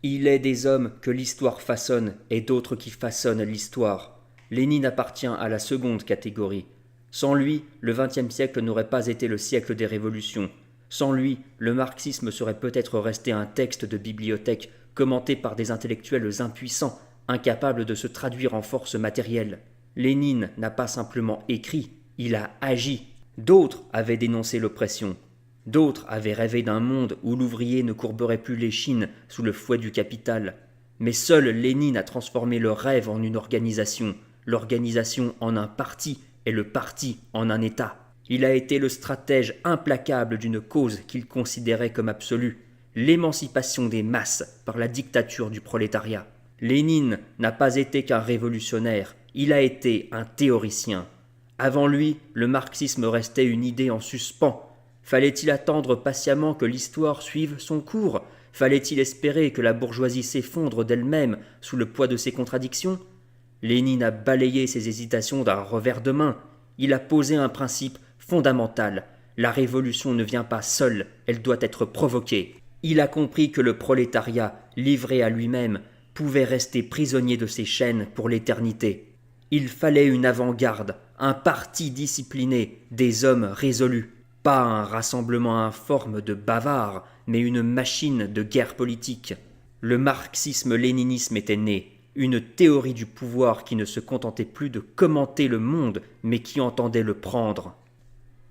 Il est des hommes que l'histoire façonne et d'autres qui façonnent l'histoire. Lénine appartient à la seconde catégorie. Sans lui, le XXe siècle n'aurait pas été le siècle des révolutions. Sans lui, le marxisme serait peut-être resté un texte de bibliothèque commenté par des intellectuels impuissants, incapables de se traduire en force matérielle. Lénine n'a pas simplement écrit, il a agi. D'autres avaient dénoncé l'oppression. D'autres avaient rêvé d'un monde où l'ouvrier ne courberait plus l'échine sous le fouet du capital. Mais seul Lénine a transformé le rêve en une organisation, l'organisation en un parti et le parti en un État. Il a été le stratège implacable d'une cause qu'il considérait comme absolue, l'émancipation des masses par la dictature du prolétariat. Lénine n'a pas été qu'un révolutionnaire, il a été un théoricien. Avant lui, le marxisme restait une idée en suspens. Fallait-il attendre patiemment que l'histoire suive son cours? Fallait-il espérer que la bourgeoisie s'effondre d'elle-même sous le poids de ses contradictions? Lénine a balayé ses hésitations d'un revers de main. Il a posé un principe fondamental. La révolution ne vient pas seule, elle doit être provoquée. Il a compris que le prolétariat, livré à lui-même, pouvait rester prisonnier de ses chaînes pour l'éternité. Il fallait une avant-garde, un parti discipliné, des hommes résolus. Pas un rassemblement informe de bavards, mais une machine de guerre politique. Le marxisme-léninisme était né, une théorie du pouvoir qui ne se contentait plus de commenter le monde, mais qui entendait le prendre.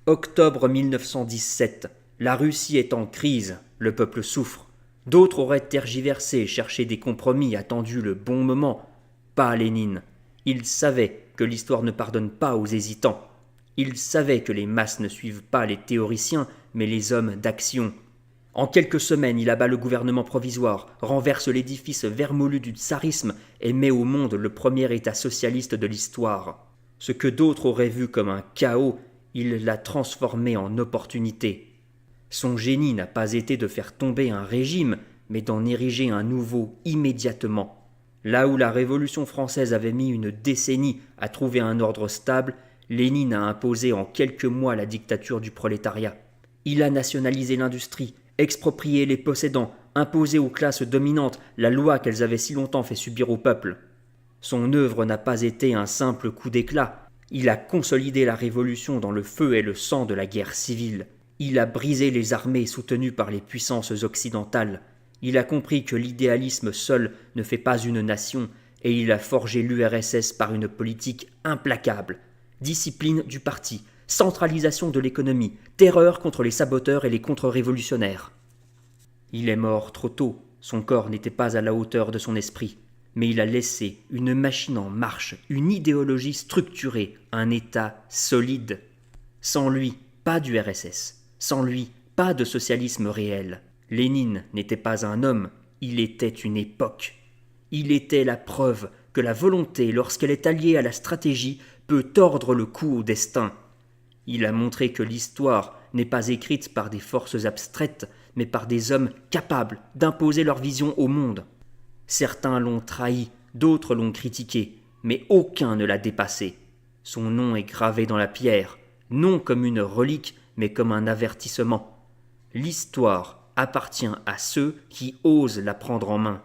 Octobre 1917, la Russie est en crise, le peuple souffre. D'autres auraient tergiversé, cherché des compromis, attendu le bon moment. Pas Lénine. Il savait que l'histoire ne pardonne pas aux hésitants. Il savait que les masses ne suivent pas les théoriciens, mais les hommes d'action. En quelques semaines, il abat le gouvernement provisoire, renverse l'édifice vermoulu du tsarisme et met au monde le premier État socialiste de l'histoire. Ce que d'autres auraient vu comme un chaos, il l'a transformé en opportunité. Son génie n'a pas été de faire tomber un régime, mais d'en ériger un nouveau immédiatement. Là où la Révolution française avait mis une décennie à trouver un ordre stable, Lénine a imposé en quelques mois la dictature du prolétariat. Il a nationalisé l'industrie, exproprié les possédants, imposé aux classes dominantes la loi qu'elles avaient si longtemps fait subir au peuple. Son œuvre n'a pas été un simple coup d'éclat. Il a consolidé la révolution dans le feu et le sang de la guerre civile. Il a brisé les armées soutenues par les puissances occidentales. Il a compris que l'idéalisme seul ne fait pas une nation et il a forgé l'URSS par une politique implacable. Discipline du parti, centralisation de l'économie, terreur contre les saboteurs et les contre-révolutionnaires. Il est mort trop tôt, son corps n'était pas à la hauteur de son esprit, mais il a laissé une machine en marche, une idéologie structurée, un État solide. Sans lui, pas d'URSS. Sans lui, pas de socialisme réel. Lénine n'était pas un homme, il était une époque. Il était la preuve que la volonté, lorsqu'elle est alliée à la stratégie, peut tordre le cou au destin. Il a montré que l'histoire n'est pas écrite par des forces abstraites, mais par des hommes capables d'imposer leur vision au monde. Certains l'ont trahi, d'autres l'ont critiqué, mais aucun ne l'a dépassé. Son nom est gravé dans la pierre, non comme une relique, mais comme un avertissement. L'histoire appartient à ceux qui osent la prendre en main.